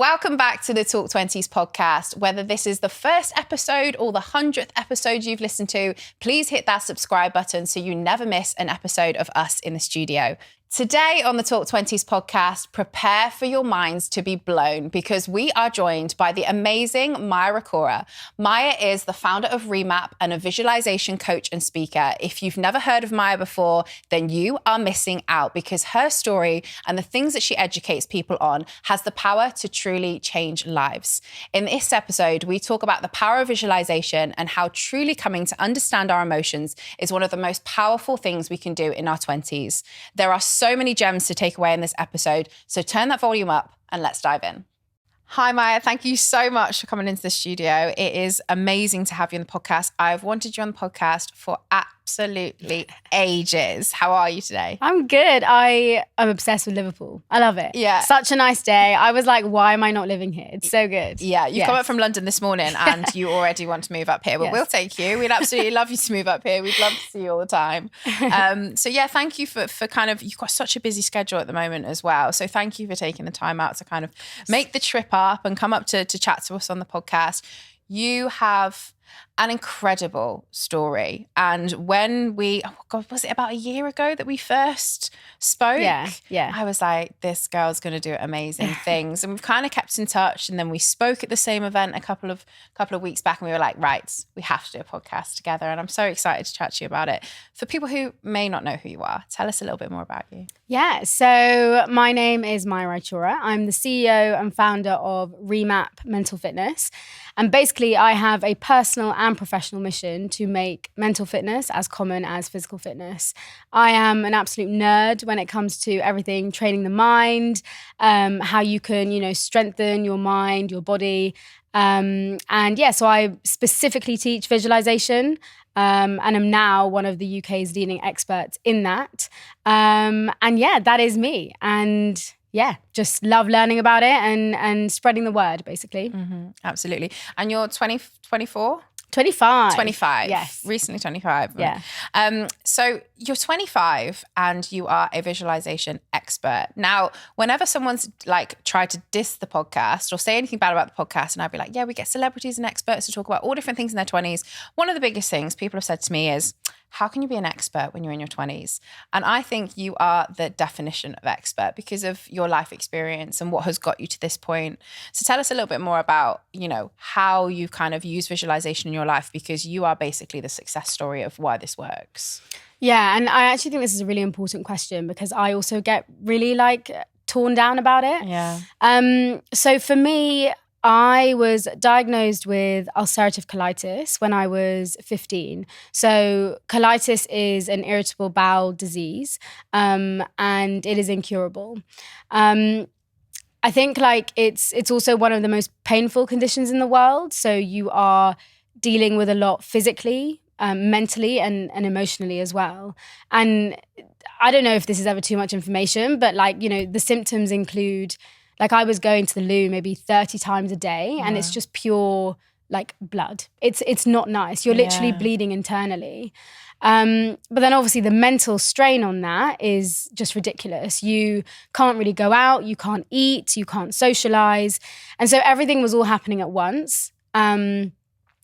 Welcome back to the Talk 20s podcast. Whether this is the first episode or the 100th episode you've listened to, please hit that subscribe button so you never miss an episode of us in the studio. Today on the Talk 20s podcast, prepare for your minds to be blown because we are joined by the amazing Maya Raichoora. Maya is the founder of Remap and a visualization coach and speaker. If you've never heard of Maya before, then you are missing out because her story and the things that she educates people on has the power to truly change lives. In this episode, we talk about the power of visualization and how truly coming to understand our emotions is one of the most powerful things we can do in our 20s. There are so many gems to take away in this episode, so turn that volume up and let's dive in. Hi, Maya. Thank you so much for coming into the studio. It is amazing to have you on the podcast. I've wanted you on the podcast for absolutely ages. How are you today? I'm good. I am obsessed with Liverpool. I love it. Yeah. Such a nice day. I was like, why am I not living here? It's so good. Yeah. You come up from London this morning and you already want to move up here. But Yes. We'll take you. We'd absolutely love you to move up here. We'd love to see you all the time. So yeah, thank you for kind of, you've got such a busy schedule at the moment as well. So thank you for taking the time out to kind of make the trip up and come up to chat to us on the podcast. You have an incredible story. And when was it about a year ago that we first spoke? Yeah. I was like, this girl's going to do amazing things. And we've kind of kept in touch. And then we spoke at the same event a couple of weeks back and we were like, right, we have to do a podcast together. And I'm so excited to chat to you about it. For people who may not know who you are, tell us a little bit more about you. Yeah. So my name is Maya Raichoora. I'm the CEO and founder of Remap Mental Fitness. And basically I have a personal and professional mission to make mental fitness as common as physical fitness. I am an absolute nerd when it comes to everything, training the mind, how you can, strengthen your mind, your body. So I specifically teach visualization and I'm now one of the UK's leading experts in that. That is me. And yeah, just love learning about it and spreading the word, basically. Mm-hmm, absolutely. And you're 24? 25. 25. Yes. Recently 25. Yeah. So you're 25 and you are a visualization expert. Now, whenever someone's like tried to diss the podcast or say anything bad about the podcast, and I'd be like, yeah, we get celebrities and experts to talk about all different things in their 20s. One of the biggest things people have said to me is, how can you be an expert when you're in your 20s? And I think you are the definition of expert because of your life experience and what has got you to this point. So tell us a little bit more about, how you kind of use visualization in your life because you are basically the success story of why this works. Yeah, and I actually think this is a really important question because I also get really torn down about it. Yeah. So for me, I was diagnosed with ulcerative colitis when I was 15. So colitis is an irritable bowel disease and it is incurable. I think it's also one of the most painful conditions in the world. So you are dealing with a lot physically, mentally and emotionally as well. And I don't know if this is ever too much information, but the symptoms include I was going to the loo maybe 30 times a day and it's just pure blood. It's not nice. You're literally bleeding internally. But then obviously the mental strain on that is just ridiculous. You can't really go out, you can't eat, you can't socialize. And so everything was all happening at once. And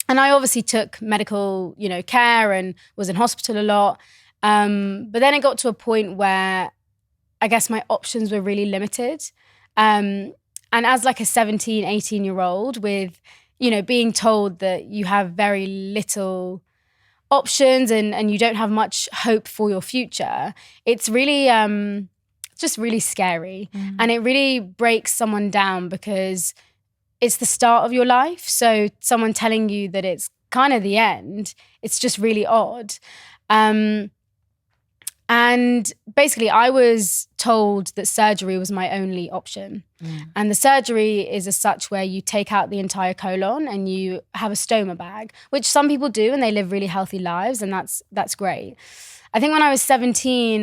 I obviously took medical, care and was in hospital a lot. But then it got to a point where I guess my options were really limited. And as a 17, 18-year-old with, being told that you have very little options and you don't have much hope for your future, it's really just really scary. Mm. And it really breaks someone down because it's the start of your life. So someone telling you that it's kind of the end, it's just really odd. And basically, I was told that surgery was my only option. Mm. And the surgery is as such where you take out the entire colon and you have a stoma bag, which some people do and they live really healthy lives, and that's great. I think when I was 17,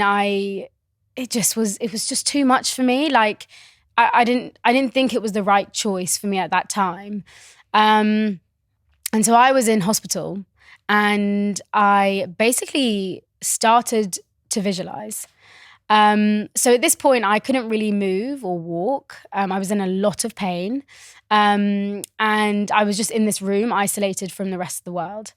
it was just too much for me. I didn't think it was the right choice for me at that time. And so I was in hospital and I basically started to visualize. So at this point, I couldn't really move or walk. I was in a lot of pain. And I was just in this room, isolated from the rest of the world.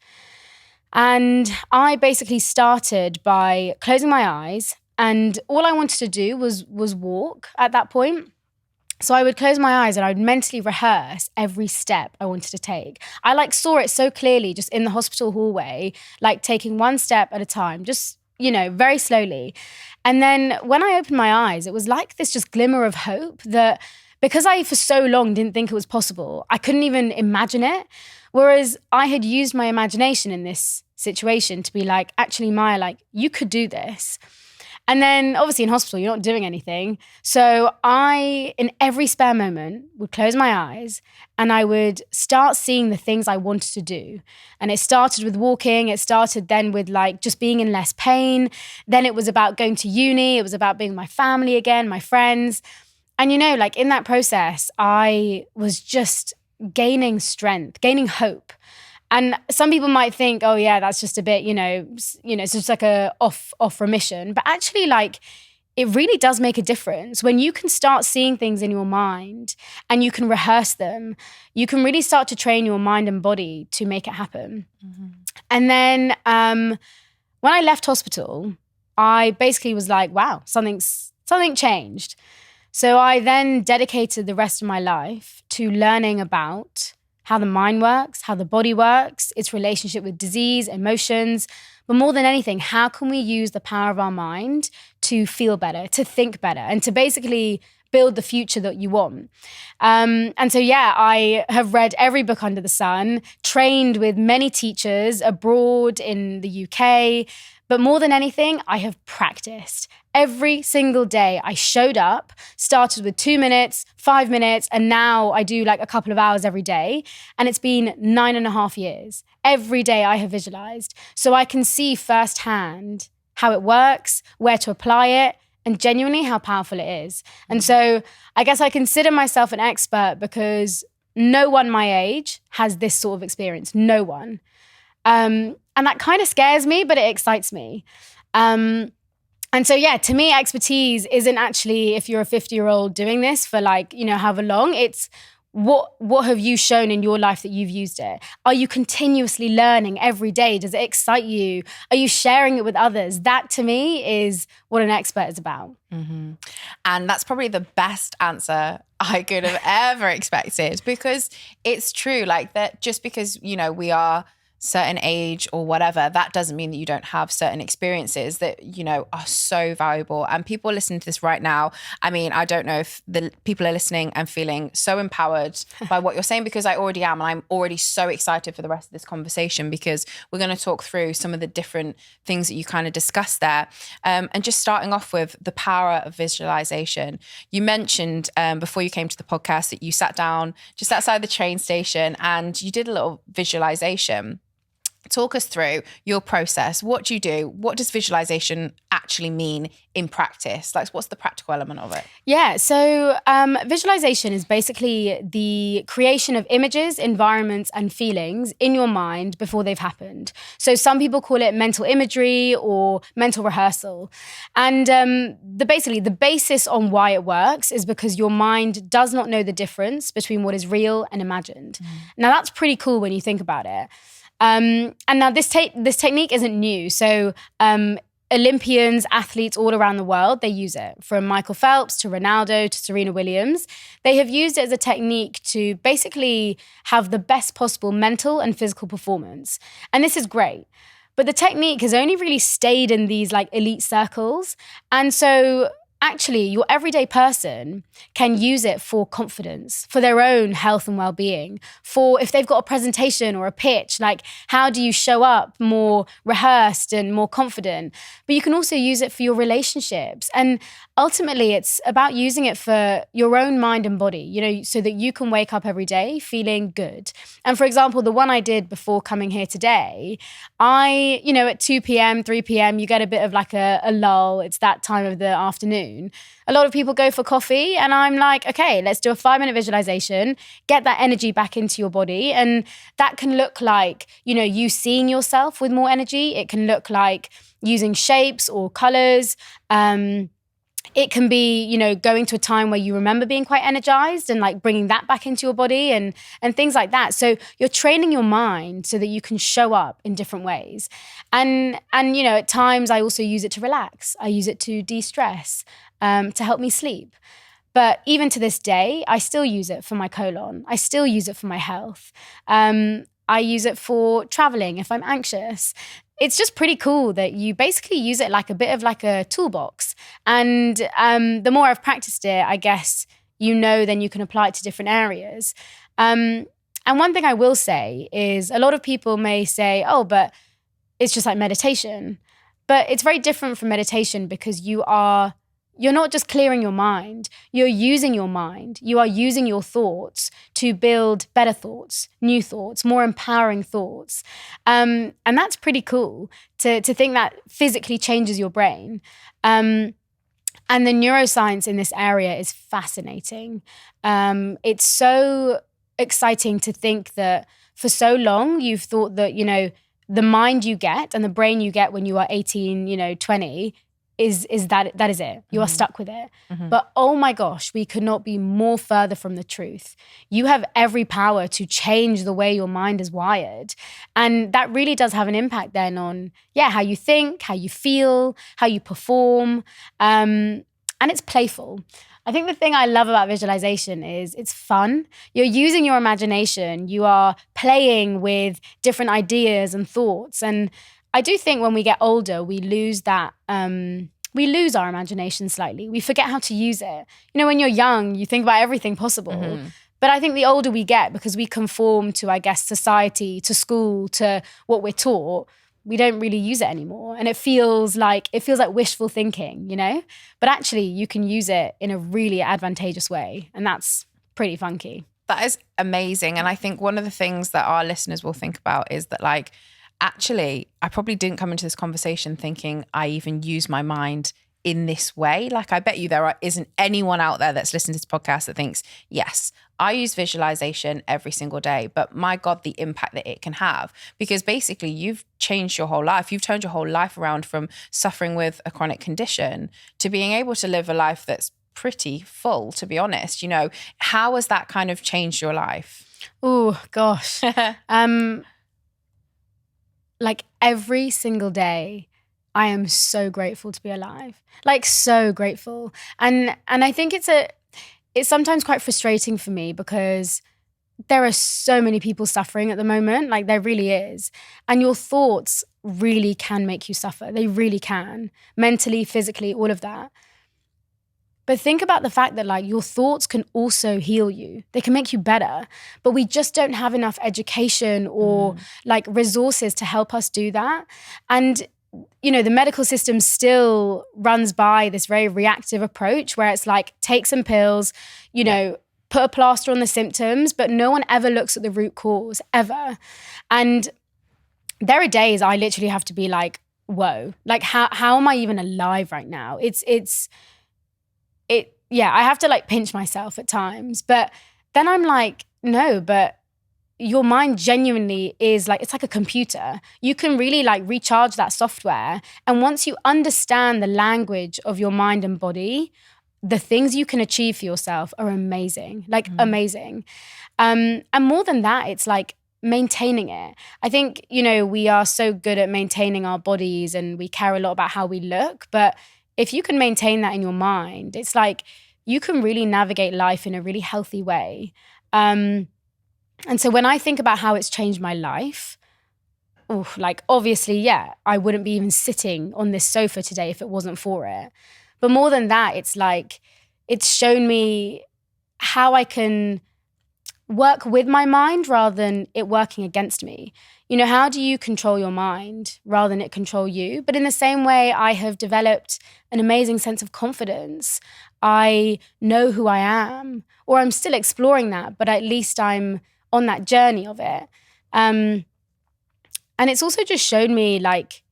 And I basically started by closing my eyes, and all I wanted to do was walk at that point. So I would close my eyes and I would mentally rehearse every step I wanted to take. I saw it so clearly just in the hospital hallway, taking one step at a time, just, very slowly. And then when I opened my eyes, it was like this just glimmer of hope that because I for so long didn't think it was possible, I couldn't even imagine it. Whereas I had used my imagination in this situation to be like, actually, Maya, you could do this. And then obviously in hospital, you're not doing anything. So I, in every spare moment, would close my eyes and I would start seeing the things I wanted to do. And it started with walking. It started then with just being in less pain. Then it was about going to uni. It was about being with my family again, my friends. And in that process, I was just gaining strength, gaining hope. And some people might think, oh yeah, that's just a bit, it's just like a off remission. But actually, it really does make a difference when you can start seeing things in your mind and you can rehearse them. You can really start to train your mind and body to make it happen. Mm-hmm. And then when I left hospital, I basically was like, wow, something changed. So I then dedicated the rest of my life to learning about how the mind works, how the body works, its relationship with disease, emotions. But more than anything, how can we use the power of our mind to feel better, to think better, and to basically build the future that you want? And so, I have read every book under the sun, trained with many teachers abroad in the UK. But more than anything, I have practiced. Every single day I showed up, started with 2 minutes, 5 minutes, and now I do a couple of hours every day. And it's been 9.5 years. Every day I have visualized. So I can see firsthand how it works, where to apply it, and genuinely how powerful it is. And so I guess I consider myself an expert because no one my age has this sort of experience. No one. And that kind of scares me, but it excites me. And so, to me, expertise isn't actually if you're a 50-year-old doing this for however long. It's what have you shown in your life that you've used it? Are you continuously learning every day? Does it excite you? Are you sharing it with others? That to me is what an expert is about. Mm-hmm. And that's probably the best answer I could have ever expected, because it's true, that just because, we are certain age or whatever, that doesn't mean that you don't have certain experiences that, are so valuable. And people listening to this right now, I mean, I don't know if the people are listening and feeling so empowered by what you're saying, because I already am. And I'm already so excited for the rest of this conversation, because we're going to talk through some of the different things that you kind of discussed there. And just starting off with the power of visualization. You mentioned before you came to the podcast that you sat down just outside the train station and you did a little visualization. Talk us through your process. What do you do? What does visualization actually mean in practice? What's the practical element of it? Yeah, so visualization is basically the creation of images, environments, and feelings in your mind before they've happened. So some people call it mental imagery or mental rehearsal. And the basis on why it works is because your mind does not know the difference between what is real and imagined. Now, that's pretty cool when you think about it. And now this technique isn't new. So Olympians, athletes all around the world, they use it. From Michael Phelps to Ronaldo to Serena Williams. They have used it as a technique to basically have the best possible mental and physical performance. And this is great. But the technique has only really stayed in these elite circles. And so actually, your everyday person can use it for confidence, for their own health and well-being, for if they've got a presentation or a pitch, how do you show up more rehearsed and more confident? But you can also use it for your relationships. And ultimately, it's about using it for your own mind and body, so that you can wake up every day feeling good. And for example, the one I did before coming here today, at 2 p.m., 3 p.m., you get a bit of a lull. It's that time of the afternoon. A lot of people go for coffee and I'm like, okay, let's do a 5-minute visualization, get that energy back into your body. And that can look like, you seeing yourself with more energy. It can look like using shapes or colors. It can be, you know, going to a time where you remember being quite energized and like bringing that back into your body and things like that. So you're training your mind so that you can show up in different ways. And you know, at times I also use it to relax. I use it to de-stress, to help me sleep. But even to this day, I still use it for my colon. I still use it for my health. I use it for traveling if I'm anxious. It's just pretty cool that you basically use it like a bit of like a toolbox. And the more I've practiced it, I guess, you know, then you can apply it to different areas. And one thing I will say is a lot of people may say, oh, but it's just like meditation. But it's very different from meditation because you're not just clearing your mind, you're using your mind. You are using your thoughts to build better thoughts, new thoughts, more empowering thoughts. And that's pretty cool to think that physically changes your brain. And the neuroscience in this area is fascinating. It's so exciting to think that for so long you've thought that, you know, the mind you get and the brain you get when you are 18, you know, 20 is that is it. You are stuck with it. But oh my gosh, we could not be more further from the truth. You have every power to change the way your mind is wired. And that really does have an impact then on, how you think, how you feel, how you perform. And it's playful. I think the thing I love about visualization is it's fun. You're using your imagination. You are playing with different ideas and thoughts. And I do think when we get older, we lose that, we lose our imagination slightly. We forget how to use it. You know, when you're young, you think about everything possible. But I think the older we get, because we conform to, I guess, society, to school, to what we're taught, we don't really use it anymore. And it feels like wishful thinking, you know? But actually, you can use it in a really advantageous way. And that's pretty funky. That is amazing. And I think one of the things that our listeners will think about is that, like, actually, I probably didn't come into this conversation thinking I even use my mind in this way. Like, I bet you isn't anyone out there that's listening to this podcast that thinks, yes, I use visualization every single day, but my God, the impact that it can have. Because basically you've changed your whole life. You've turned your whole life around from suffering with a chronic condition to being able to live a life that's pretty full, to be honest. You know, how has that kind of changed your life? Oh, gosh. Like every single day, I am so grateful to be alive. Like, so grateful. And I think it's sometimes quite frustrating for me because there are so many people suffering at the moment. Like, there really is. And your thoughts really can make you suffer. They really can. Mentally, physically, all of that. But think about the fact that, like, your thoughts can also heal you. They can make you better. But we just don't have enough education or like resources to help us do that. And, you know, the medical system still runs by this very reactive approach where it's like, take some pills, you know, put a plaster on the symptoms, but no one ever looks at the root cause, ever. And there are days I literally have to be like, whoa, like how am I even alive right now? I have to like pinch myself at times. But then I'm like, no, but your mind genuinely is like, it's like a computer. You can really like recharge that software. And once you understand the language of your mind and body, the things you can achieve for yourself are amazing, like amazing. And more than that, it's like maintaining it. I think, you know, we are so good at maintaining our bodies and we care a lot about how we look, but if you can maintain that in your mind, it's like you can really navigate life in a really healthy way. And so when I think about how it's changed my life, like obviously, I wouldn't be even sitting on this sofa today if it wasn't for it. But more than that, it's like it's shown me how I can work with my mind rather than it working against me. You know, how do you control your mind rather than it control you? But in the same way, I have developed an amazing sense of confidence. I know who I am, or I'm still exploring that, but at least I'm on that journey of it. And it's also just shown me like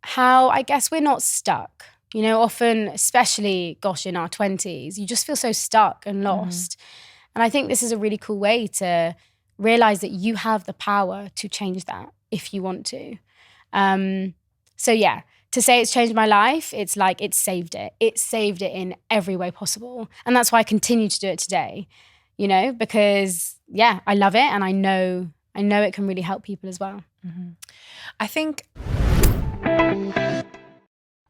how I guess we're not stuck. You know, often, especially, in our 20s, you just feel so stuck and lost. And I think this is a really cool way to realize that you have the power to change that if you want to. to say it's changed my life, it's like it saved it. It saved it in every way possible. And that's why I continue to do it today, you know, because yeah, I love it. And I know it can really help people as well. Mm-hmm. I think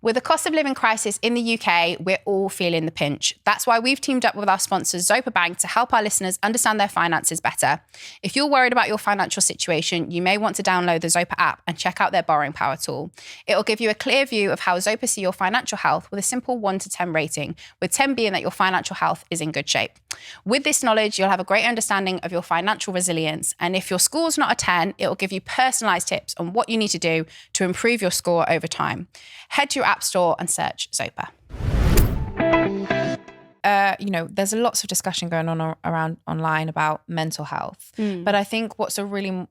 with the cost of living crisis in the UK, we're all feeling the pinch. That's why we've teamed up with our sponsors, Zopa Bank, to help our listeners understand their finances better. If you're worried about your financial situation, you may want to download the Zopa app and check out their borrowing power tool. It'll give you a clear view of how Zopa see your financial health with a simple 1 to 10 rating, with 10 being that your financial health is in good shape. With this knowledge, you'll have a great understanding of your financial resilience. And if your score's not a 10, it will give you personalized tips on what you need to do to improve your score over time. Head to your app store and search Zopa. You know, there's lots of discussion going on around online about mental health. But I think what's a really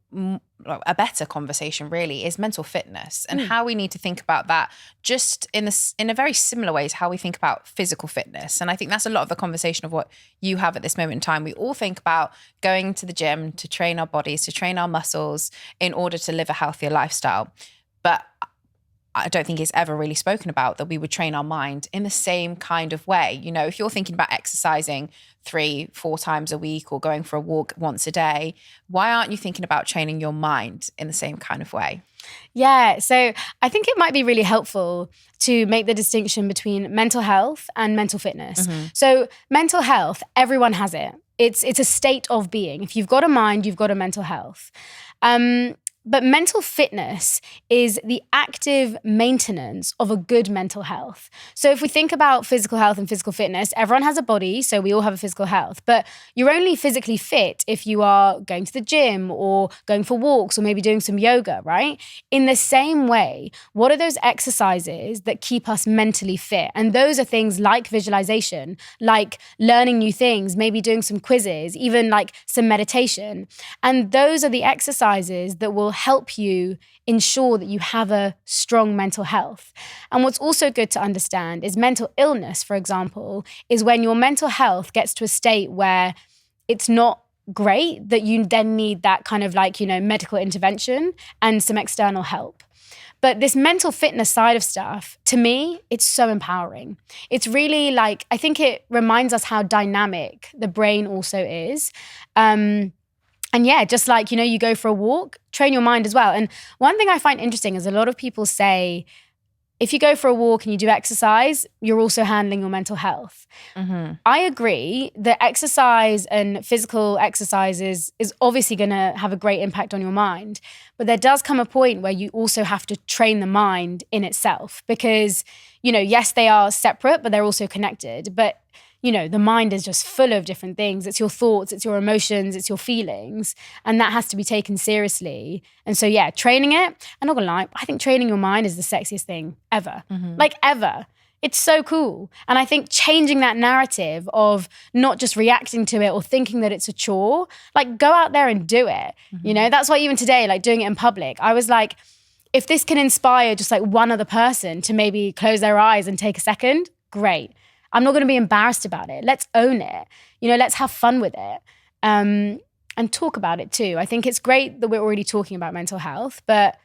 a better conversation really is mental fitness and how we need to think about that just in a very similar way to how we think about physical fitness. And I think that's a lot of the conversation of what you have at this moment in time. We all think about going to the gym to train our bodies, to train our muscles in order to live a healthier lifestyle. But I don't think it's ever really spoken about that we would train our mind in the same kind of way. You know, if you're thinking about exercising 3-4 times a week or going for a walk once a day, why aren't you thinking about training your mind in the same kind of way? Yeah, so I think it might be really helpful to make the distinction between mental health and mental fitness. So mental health, everyone has it. It's a state of being. If you've got a mind, you've got a mental health. But mental fitness is the active maintenance of a good mental health. So if we think about physical health and physical fitness, everyone has a body, so we all have a physical health. But you're only physically fit if you are going to the gym or going for walks or maybe doing some yoga, right? In the same way, what are those exercises that keep us mentally fit? And those are things like visualization, like learning new things, maybe doing some quizzes, even like some meditation. And those are the exercises that will help you ensure that you have a strong mental health. And what's also good to understand is mental illness, for example, is when your mental health gets to a state where it's not great, that you then need that kind of like, you know, medical intervention and some external help. But this mental fitness side of stuff, to me, it's so empowering. It's really like, I think it reminds us how dynamic the brain also is. And yeah, just like, you know, you go for a walk, train your mind as well. And one thing I find interesting is a lot of people say, if you go for a walk and you do exercise, you're also handling your mental health. I agree that exercise and physical exercises is obviously going to have a great impact on your mind. But there does come a point where you also have to train the mind in itself because, you know, yes, they are separate, but they're also connected. But you know, the mind is just full of different things. It's your thoughts, it's your emotions, it's your feelings. And that has to be taken seriously. And so, yeah, training it, I'm not gonna lie, I think training your mind is the sexiest thing ever. Like ever. It's so cool. And I think changing that narrative of not just reacting to it or thinking that it's a chore, like go out there and do it. You know, that's why even today, like doing it in public, I was like, if this can inspire just like one other person to maybe close their eyes and take a second, great. I'm not going to be embarrassed about it. Let's own it. You know, let's have fun with it and talk about it too. I think it's great that we're already talking about mental health, but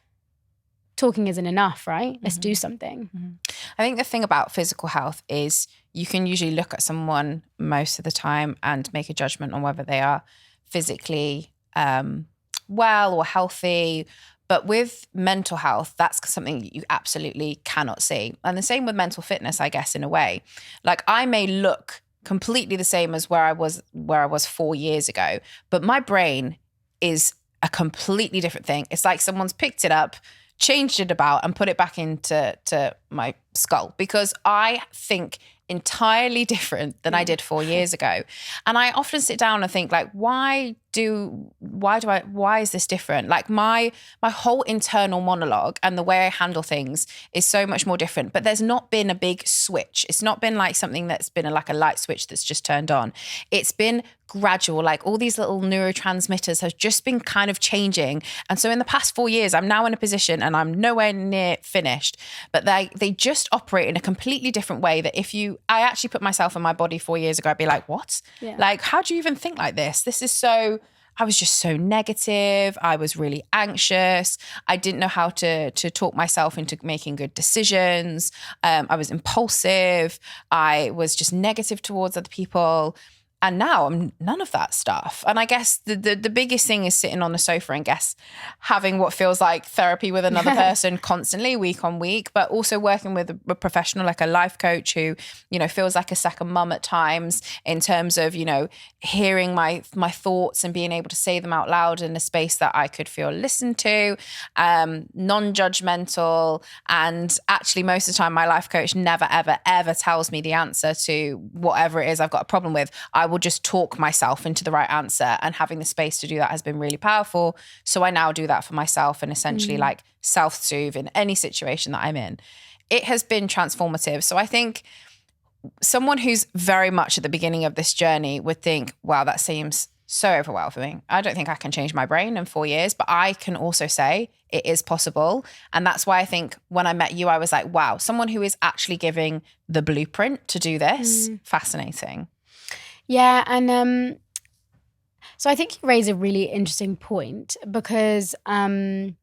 talking isn't enough, right? Let's do something. I think the thing about physical health is you can usually look at someone most of the time and make a judgment on whether they are physically well or healthy. But with mental health, that's something you absolutely cannot see. And the same with mental fitness, I guess, in a way. Like I may look completely the same as where I was 4 years ago, but my brain is a completely different thing. It's like someone's picked it up, changed it about and put it back into my skull because I think entirely different than I did 4 years ago. And I often sit down and think like, why is this different? Like my whole internal monologue and the way I handle things is so much more different, but there's not been a big switch. It's not been like something that's been like a light switch that's just turned on. It's been gradual, like all these little neurotransmitters have just been kind of changing. And so in the past 4 years, I'm now in a position and I'm nowhere near finished, but they just operate in a completely different way that I actually put myself in my body 4 years ago, I'd be like, what? Yeah. Like, how do you even think like this? This is so I was just so negative. I was really anxious. I didn't know how to talk myself into making good decisions. I was impulsive. I was just negative towards other people. And now I'm none of that stuff. And I guess the biggest thing is sitting on the sofa and having what feels like therapy with another person constantly, week on week, but also working with a professional like a life coach who, feels like a second mum at times in terms of, hearing my thoughts and being able to say them out loud in a space that I could feel listened to, non-judgmental. And actually most of the time my life coach never, ever, ever tells me the answer to whatever it is I've got a problem with. I will just talk myself into the right answer, and having the space to do that has been really powerful. So I now do that for myself and essentially like self-soothe in any situation that I'm in. It has been transformative. So I think someone who's very much at the beginning of this journey would think, wow, that seems so overwhelming. I don't think I can change my brain in 4 years, but I can also say it is possible. And that's why I think when I met you, I was like, wow, someone who is actually giving the blueprint to do this. Fascinating. Yeah, and so I think you raise a really interesting point because one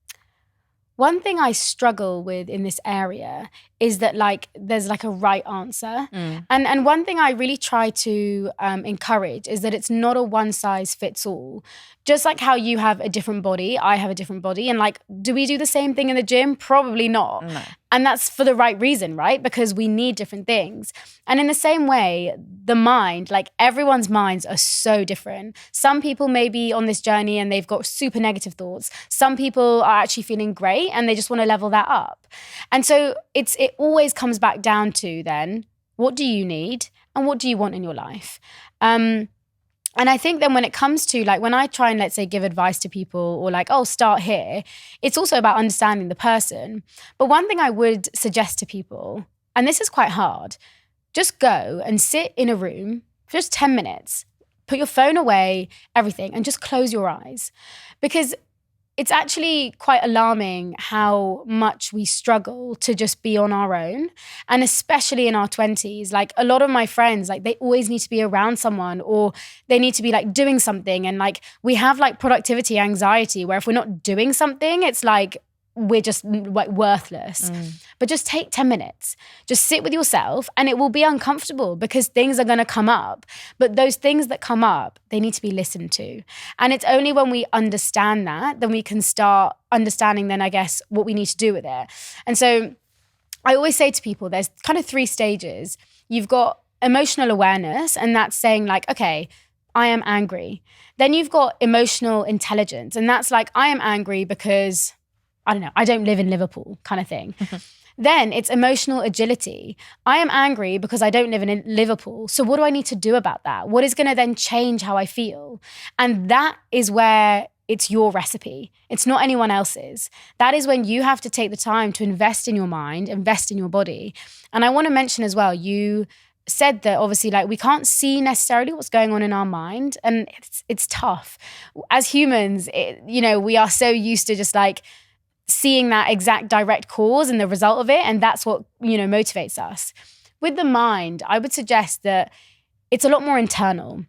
thing I struggle with in this area is that like there's like a right answer. And one thing I really try to encourage is that it's not a one size fits all. Just like how you have a different body, I have a different body. And like, do we do the same thing in the gym? Probably not. No. And that's for the right reason, right? Because we need different things. And in the same way, the mind, like everyone's minds are so different. Some people may be on this journey and they've got super negative thoughts. Some people are actually feeling great and they just want to level that up. And so it always comes back down to then, what do you need and what do you want in your life? And I think then when it comes to like, when I try and let's say give advice to people or like, oh, start here, it's also about understanding the person. But one thing I would suggest to people, and this is quite hard, just go and sit in a room for just 10 minutes, put your phone away, everything, and just close your eyes. Because it's actually quite alarming how much we struggle to just be on our own. And especially in our 20s, like a lot of my friends, like they always need to be around someone or they need to be like doing something. And like we have like productivity anxiety where if we're not doing something, it's like we're just like worthless. But just take 10 minutes, just sit with yourself, and it will be uncomfortable because things are going to come up. But those things that come up, they need to be listened to. And it's only when we understand that, then we can start understanding then, I guess, what we need to do with it. And so I always say to people, there's kind of 3 stages. You've got emotional awareness, and that's saying like, okay, I am angry. Then you've got emotional intelligence, and that's like, I am angry because I don't know, I don't live in Liverpool kind of thing. Then it's emotional agility. I am angry because I don't live in Liverpool. So what do I need to do about that? What is going to then change how I feel? And that is where it's your recipe. It's not anyone else's. That is when you have to take the time to invest in your mind, invest in your body. And I want to mention as well, you said that obviously like we can't see necessarily what's going on in our mind, and it's tough. As humans, we are so used to just like seeing that exact direct cause and the result of it. And that's what, motivates us. With the mind, I would suggest that it's a lot more internal.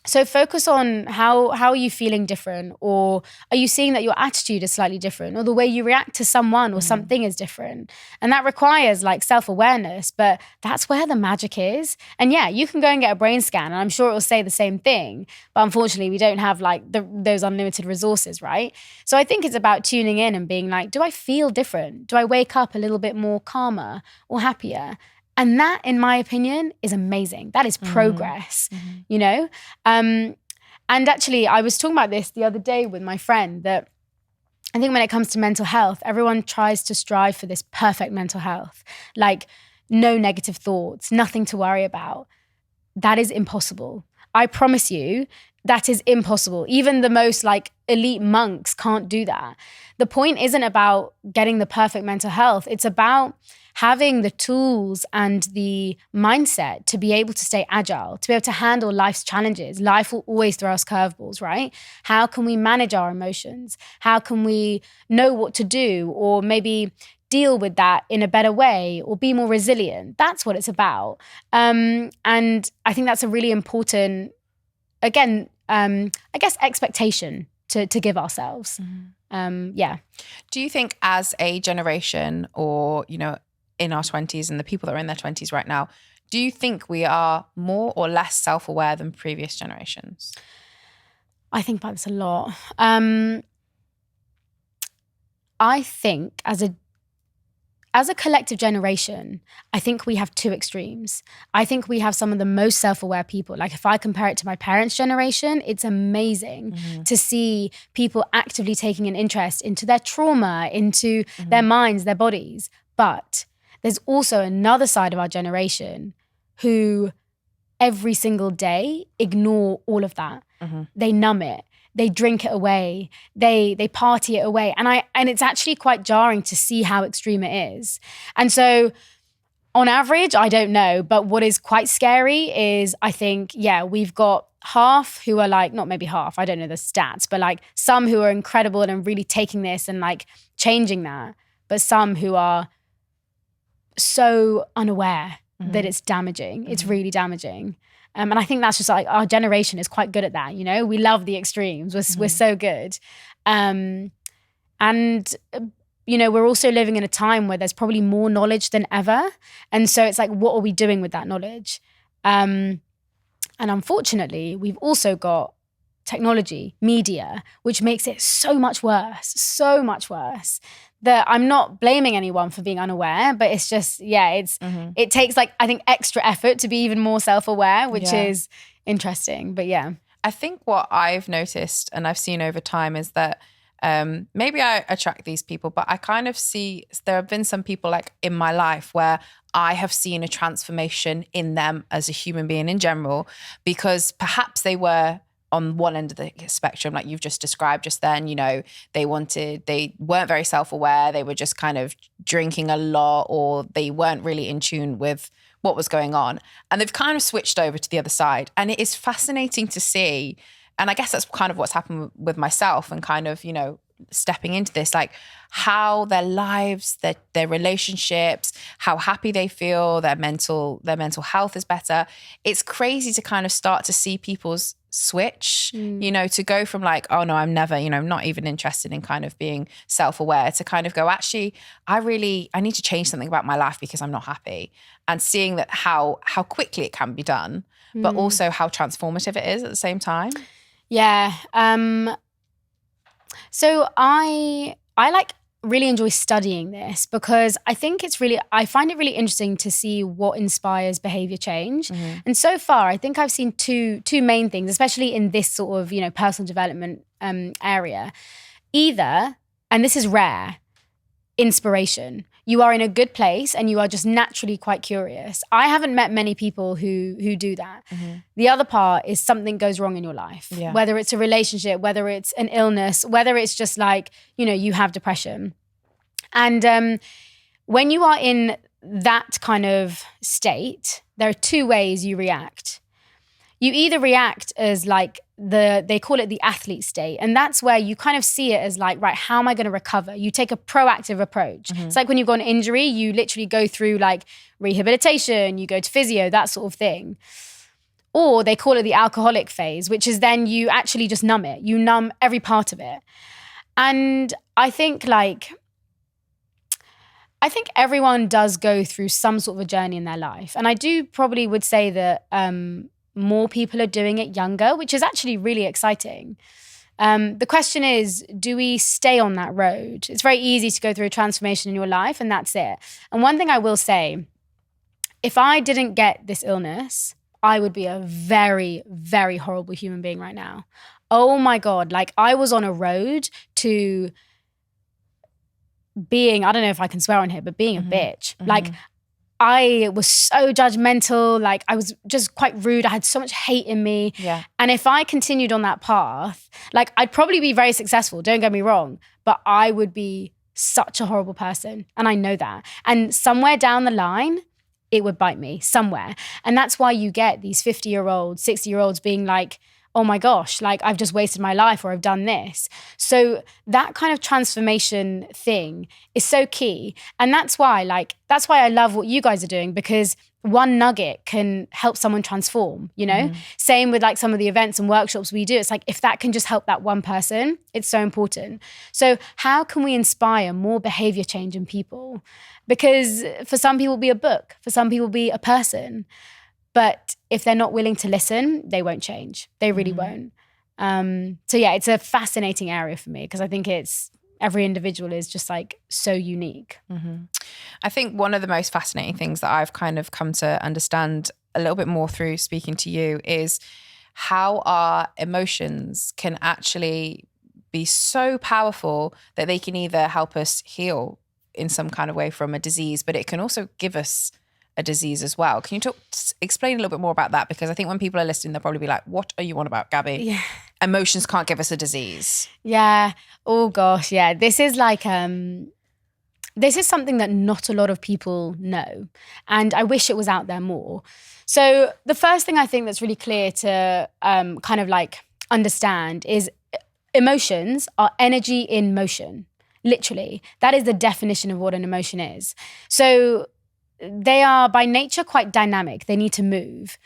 So focus on how are you feeling different, or are you seeing that your attitude is slightly different, or the way you react to someone or something is different. And that requires like self-awareness, but that's where the magic is. And yeah, you can go and get a brain scan and I'm sure it will say the same thing, but unfortunately we don't have like those unlimited resources, right? So I think it's about tuning in and being like, do I feel different? Do I wake up a little bit more calmer or happier? And that, in my opinion, is amazing. That is progress, And actually, I was talking about this the other day with my friend that I think when it comes to mental health, everyone tries to strive for this perfect mental health, like no negative thoughts, nothing to worry about. That is impossible. I promise you, that is impossible. Even the most like elite monks can't do that. The point isn't about getting the perfect mental health. It's about having the tools and the mindset to be able to stay agile, to be able to handle life's challenges. Life will always throw us curveballs, right? How can we manage our emotions? How can we know what to do, or maybe deal with that in a better way, or be more resilient? That's what it's about. And I think that's a really important, again, I guess, expectation to give ourselves. Yeah. Do you think as a generation, or, you know, in our 20s and the people that are in their 20s right now, do you think we are more or less self-aware than previous generations? I think about this a lot. I think as a collective generation, I think we have two extremes. I think we have some of the most self-aware people. Like if I compare it to my parents' generation, it's amazing to see people actively taking an interest into their trauma, into their minds, their bodies. But there's also another side of our generation who every single day ignore all of that. They numb it. They drink it away. They party it away. And it's actually quite jarring to see how extreme it is. And so on average, I don't know. But what is quite scary is I think, we've got half who are like, not maybe half, I don't know the stats, but like some who are incredible and are really taking this and like changing that. But some who are so unaware that it's damaging. It's really damaging. And I think that's just like our generation is quite good at that. You know, we love the extremes. We're so good. And, you know, we're also living in a time where there's probably more knowledge than ever. And so it's like, what are we doing with that knowledge? And unfortunately, we've also got technology, media, which makes it so much worse. That I'm not blaming anyone for being unaware, but it's just, it takes like, I think, extra effort to be even more self-aware, which is interesting. But yeah. I think what I've noticed and I've seen over time is that maybe I attract these people, but I kind of see there have been some people like in my life where I have seen a transformation in them as a human being in general, because perhaps they were on one end of the spectrum, like you've just described just then, you know, they weren't very self-aware. They were just kind of drinking a lot, or they weren't really in tune with what was going on. And they've kind of switched over to the other side. And it is fascinating to see. And I guess that's kind of what's happened with myself and kind of, you know, stepping into this, like how their lives, their relationships, how happy they feel, their mental health is better. It's crazy to kind of start to see people's switch, you know, to go from like, oh no, I'm never, you know, I'm not even interested in kind of being self-aware, to kind of go, actually, I need to change something about my life because I'm not happy. And seeing that how quickly it can be done, but also how transformative it is at the same time. Yeah. So I like really enjoy studying this because I find it really interesting to see what inspires behavior change. And so far, I think I've seen two main things, especially in this sort of, you know, personal development area. Either, and this is rare, inspiration. You are in a good place and you are just naturally quite curious. I haven't met many people who do that. The other part is something goes wrong in your life, whether it's a relationship, whether it's an illness, whether it's just like, you know, you have depression. And when you are in that kind of state, there are two ways you react. You either react as like they call it the athlete state. And that's where you kind of see it as like, right, how am I going to recover? You take a proactive approach. It's like when you've got an injury, you literally go through like rehabilitation, you go to physio, that sort of thing. Or they call it the alcoholic phase, which is then you actually just numb it. You numb every part of it. And I think everyone does go through some sort of a journey in their life. And I do probably would say that more people are doing it younger, which is actually really exciting. The question is, do we stay on that road? It's very easy to go through a transformation in your life and that's it. And one thing I will say, if I didn't get this illness, I would be a very, very horrible human being right now. Oh my God, like I was on a road to being, I don't know if I can swear on here, but being a bitch. Like I was so judgmental, like I was just quite rude. I had so much hate in me. Yeah. And if I continued on that path, like I'd probably be very successful, don't get me wrong, but I would be such a horrible person. And I know that. And somewhere down the line, it would bite me somewhere. And that's why you get these 50-year-olds, 60-year-olds being like, oh my gosh, like I've just wasted my life or I've done this. So that kind of transformation thing is so key. And that's why I love what you guys are doing, because one nugget can help someone transform, you know? Same with like some of the events and workshops we do. It's like, if that can just help that one person, it's so important. So how can we inspire more behavior change in people? Because for some people it'll be a book, for some people it'll be a person. But if they're not willing to listen, they won't change. They really won't. So yeah, it's a fascinating area for me, because I think every individual is just like so unique. I think one of the most fascinating things that I've kind of come to understand a little bit more through speaking to you is how our emotions can actually be so powerful that they can either help us heal in some kind of way from a disease, but it can also give us a disease as well. Can you explain a little bit more about that? Because I think when people are listening, they'll probably be like, what are you on about, Gabby? Yeah. Emotions can't give us a disease. Yeah. Oh gosh. Yeah. This is like, this is something that not a lot of people know. And I wish it was out there more. So the first thing I think that's really clear to kind of like understand is emotions are energy in motion. Literally. That is the definition of what an emotion is. So they are by nature quite dynamic. They need to move.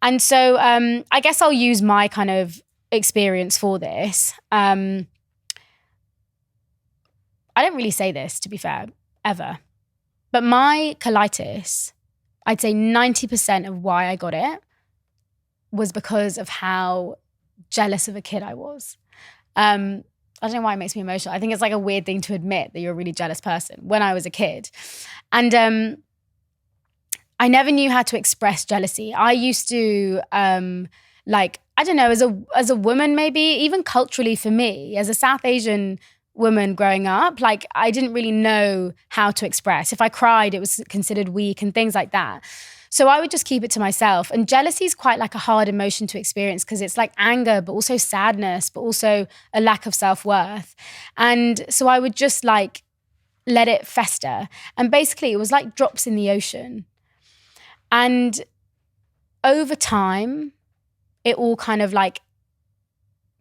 And so I guess I'll use my kind of experience for this. I don't really say this, to be fair, ever. But my colitis, I'd say 90% of why I got it was because of how jealous of a kid I was. I don't know why it makes me emotional. I think it's like a weird thing to admit that you're a really jealous person when I was a kid. And I never knew how to express jealousy. I used to, like, I don't know, as a woman, maybe even culturally for me, as a South Asian woman growing up, like I didn't really know how to express. If I cried, it was considered weak and things like that. So I would just keep it to myself. And jealousy is quite like a hard emotion to experience, because it's like anger, but also sadness, but also a lack of self-worth. And so I would just like let it fester. And basically it was like drops in the ocean. And over time, it all kind of like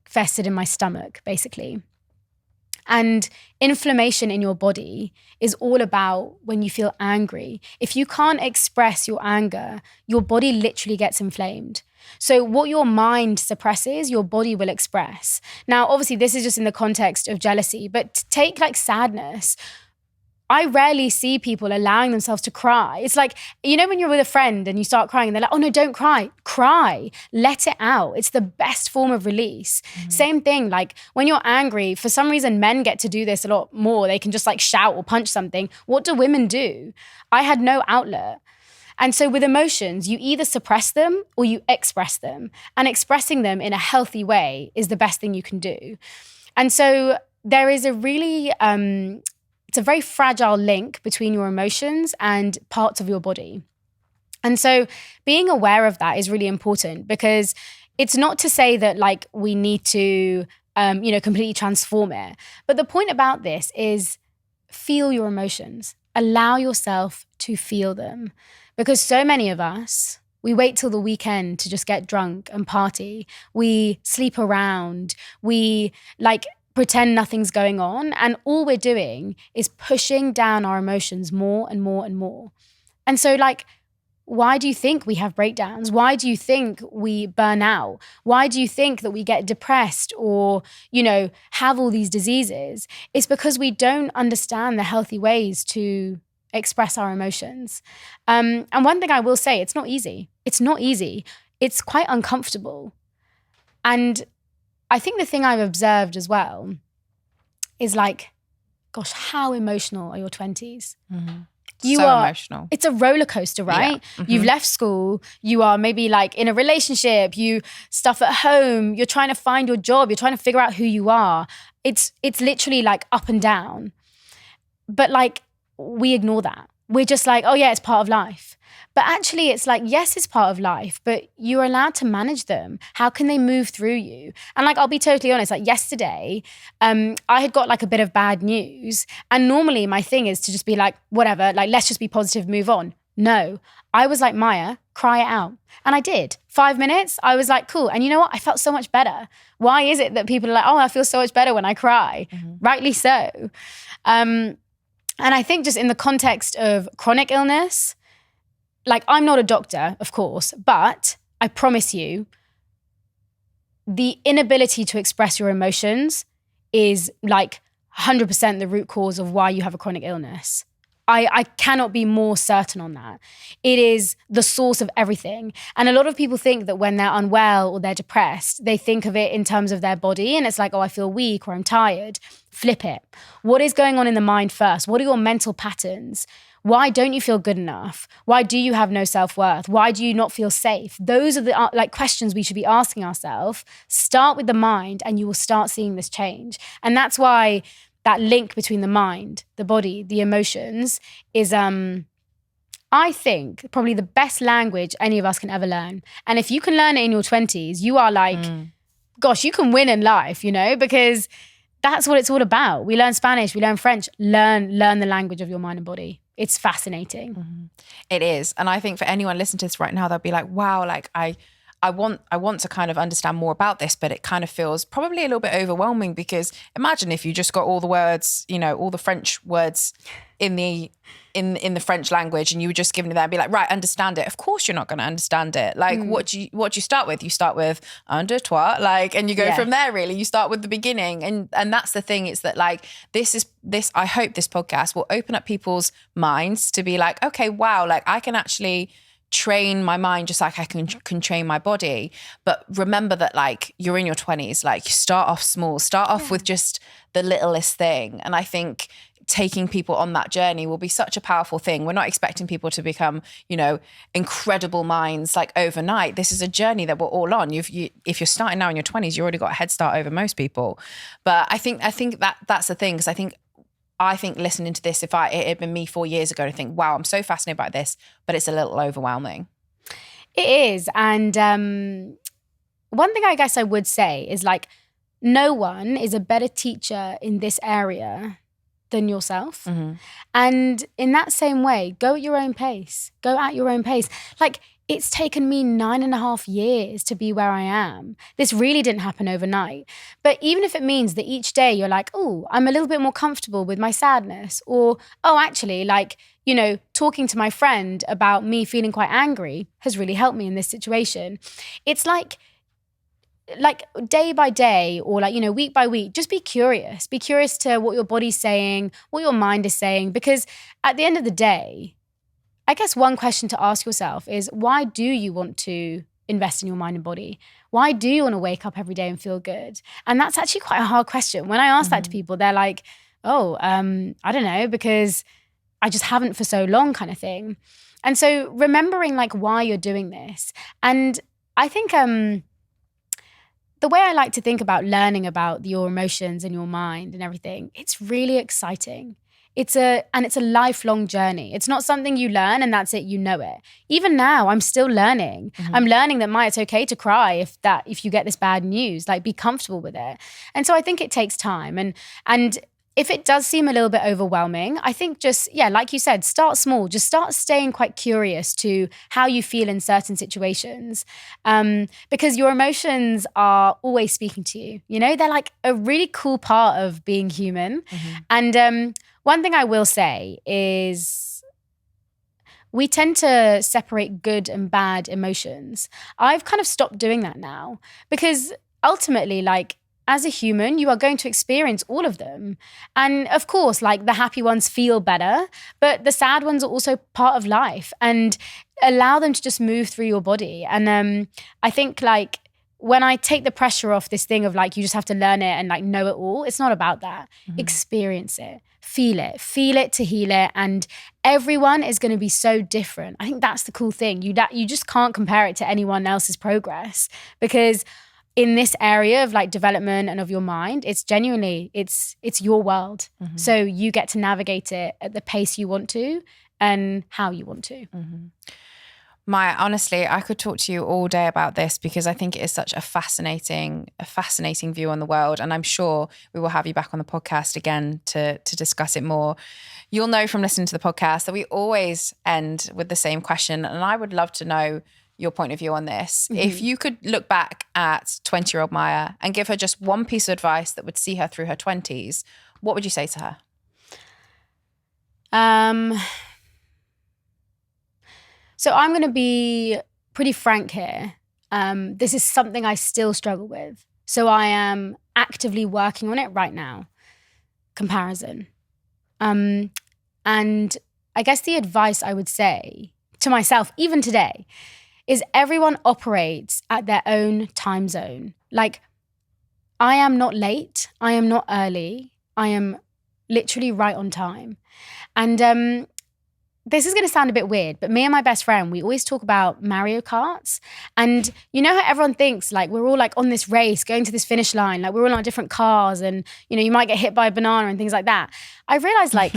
festered in my stomach, basically. And inflammation in your body is all about when you feel angry. If you can't express your anger, your body literally gets inflamed. So what your mind suppresses, your body will express. Now, obviously, this is just in the context of jealousy, but take like sadness. I rarely see people allowing themselves to cry. It's like, you know, when you're with a friend and you start crying and they're like, oh no, don't cry. Cry. Let it out. It's the best form of release. Same thing, like when you're angry, for some reason, men get to do this a lot more. They can just like shout or punch something. What do women do? I had no outlet. And so with emotions, you either suppress them or you express them. And expressing them in a healthy way is the best thing you can do. And so there is a really... it's a very fragile link between your emotions and parts of your body. And so being aware of that is really important, because it's not to say that like we need to, completely transform it. But the point about this is feel your emotions. Allow yourself to feel them. Because so many of us, we wait till the weekend to just get drunk and party. We sleep around. We pretend nothing's going on. And all we're doing is pushing down our emotions more and more and more. And so why do you think we have breakdowns? Why do you think we burn out? Why do you think that we get depressed or, have all these diseases? It's because we don't understand the healthy ways to express our emotions. And one thing I will say, it's not easy. It's not easy. It's quite uncomfortable. And I think the thing I've observed as well is gosh, how emotional are your 20s? Mm-hmm. You so are emotional. It's a roller coaster, right? Yeah. Mm-hmm. You've left school. You are maybe in a relationship. You stuff at home. You're trying to find your job. You're trying to figure out who you are. It's literally up and down. But we ignore that. We're just oh yeah, it's part of life. But actually it's yes, it's part of life, but you're allowed to manage them. How can they move through you? And I'll be totally honest, yesterday, I had got a bit of bad news. And normally my thing is to just be whatever, let's just be positive, move on. No. I was like, Maya, cry it out. And I did. 5 minutes, I was like, cool. And you know what? I felt so much better. Why is it that people are like, oh, I feel so much better when I cry? Rightly so. And I think just in the context of chronic illness, like I'm not a doctor, of course, but I promise you, the inability to express your emotions is like 100% the root cause of why you have a chronic illness. I cannot be more certain on that. It is the source of everything. And a lot of people think that when they're unwell or they're depressed, they think of it in terms of their body. And it's like, oh, I feel weak or I'm tired. Flip it. What is going on in the mind first? What are your mental patterns? Why don't you feel good enough? Why do you have no self-worth? Why do you not feel safe? Those are the like questions we should be asking ourselves. Start with the mind and you will start seeing this change. And that's why that link between the mind, the body, the emotions is, I think, probably the best language any of us can ever learn. And if you can learn it in your 20s, you are like, gosh, you can win in life, you know, because that's what it's all about. We learn Spanish, we learn French, learn the language of your mind and body. It's fascinating. It is. And I think for anyone listening to this right now, they'll be like, wow, like I want to kind of understand more about this, but it kind of feels probably a little bit overwhelming because imagine if you just got all the words, you know, all the French words in the French language and you were just given it there and be like, right, understand it. Of course you're not going to understand it. Like what do you start with? You start with un, deux, trois, like, and you go from there really. You start with the beginning. And that's the thing, is that like this I hope this podcast will open up people's minds to be like, okay, wow, like I can actually train my mind just like I can train my body. But remember that like you're in your 20s, like you start off small, start off with just the littlest thing. And I think taking people on that journey will be such a powerful thing. We're not expecting people to become, you know, incredible minds like overnight. This is a journey that we're all on. If you're starting now in your 20s, you already got a head start over most people. But I think that's the thing, because I think listening to this, if it had been me 4 years ago, to think, wow, I'm so fascinated by this, but it's a little overwhelming. It is. And one thing I guess I would say is like, no one is a better teacher in this area than yourself. And in that same way, go at your own pace. Go at your own pace. Like, it's taken me 9.5 years to be where I am. This really didn't happen overnight. But even if it means that each day you're like, oh, I'm a little bit more comfortable with my sadness, or, oh, actually, like, you know, talking to my friend about me feeling quite angry has really helped me in this situation. It's like day by day, or like, you know, week by week, just be curious. Be curious to what your body's saying, what your mind is saying, because at the end of the day, I guess one question to ask yourself is, why do you want to invest in your mind and body? Why do you want to wake up every day and feel good? And that's actually quite a hard question. When I ask that to people, they're like, oh, I don't know, because I just haven't for so long, kind of thing. And so remembering like why you're doing this. And I think the way I like to think about learning about your emotions and your mind and everything, it's really exciting. It's a lifelong journey. It's not something you learn and that's it, you know it. Even now, I'm still learning. I'm learning that, Maya, it's okay to cry if you get this bad news, like be comfortable with it. And so I think it takes time. And if it does seem a little bit overwhelming, I think just, like you said, start small. Just start staying quite curious to how you feel in certain situations. Because your emotions are always speaking to you. You know, they're like a really cool part of being human. And one thing I will say is we tend to separate good and bad emotions. I've kind of stopped doing that now, because ultimately, like, as a human, you are going to experience all of them. And of course, like, the happy ones feel better, but the sad ones are also part of life, and allow them to just move through your body. And I think, like, when I take the pressure off this thing of like, you just have to learn it and like know it all, it's not about that. Experience it, feel it to heal it. And everyone is going to be so different. I think that's the cool thing. You just can't compare it to anyone else's progress, because in this area of like development and of your mind, it's genuinely, it's your world. So you get to navigate it at the pace you want to and how you want to. Maya, honestly, I could talk to you all day about this because I think it is such a fascinating view on the world. And I'm sure we will have you back on the podcast again to discuss it more. You'll know from listening to the podcast that we always end with the same question. And I would love to know your point of view on this. Mm-hmm. If you could look back at 20-year-old Maya and give her just one piece of advice that would see her through her 20s, what would you say to her? So I'm going to be pretty frank here. This is something I still struggle with. So I am actively working on it right now. Comparison. And I guess the advice I would say to myself, even today, is everyone operates at their own time zone. Like, I am not late. I am not early. I am literally right on time. And this is going to sound a bit weird, but me and my best friend, we always talk about Mario Karts. And you know how everyone thinks like we're all like on this race, going to this finish line, like we're all on different cars and, you know, you might get hit by a banana and things like that. I realized like,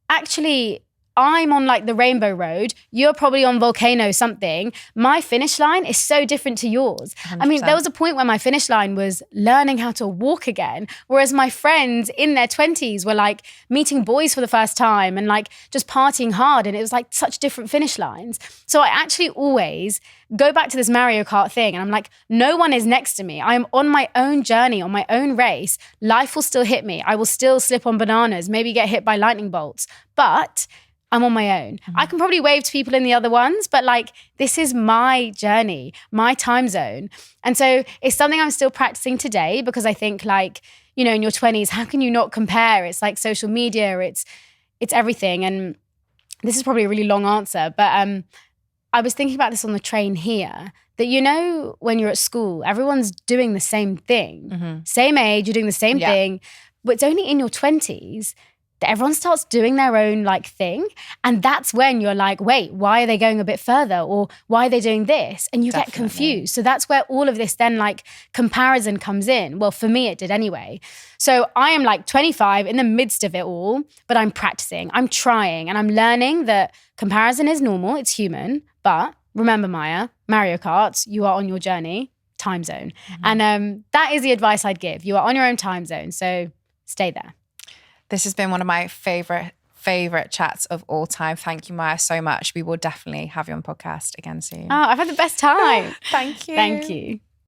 actually, I'm on like the Rainbow Road. You're probably on Volcano something. My finish line is so different to yours. 100%. I mean, there was a point where my finish line was learning how to walk again. Whereas my friends in their 20s were like meeting boys for the first time and like just partying hard. And it was like such different finish lines. So I actually always go back to this Mario Kart thing. And I'm like, no one is next to me. I am on my own journey, on my own race. Life will still hit me. I will still slip on bananas, maybe get hit by lightning bolts. But I'm on my own. Mm-hmm. I can probably wave to people in the other ones, but like, this is my journey, my time zone. And so it's something I'm still practicing today because I think like, you know, in your 20s, how can you not compare? It's like social media, it's everything. And this is probably a really long answer, but I was thinking about this on the train here, that, you know, when you're at school, everyone's doing the same thing, mm-hmm. same age, you're doing the same thing, but it's only in your 20s that everyone starts doing their own like thing. And that's when you're like, wait, why are they going a bit further? Or why are they doing this? And you get confused. So that's where all of this then like comparison comes in. Well, for me, it did anyway. So I am like 25 in the midst of it all, but I'm practicing, I'm trying, and I'm learning that comparison is normal, it's human. But remember, Maya, Mario Kart, you are on your journey, time zone. Mm-hmm. And that is the advice I'd give. You are on your own time zone, so stay there. This has been one of my favorite chats of all time. Thank you, Maya, so much. We will definitely have you on the podcast again soon. Oh, I've had the best time. Thank you. Thank you.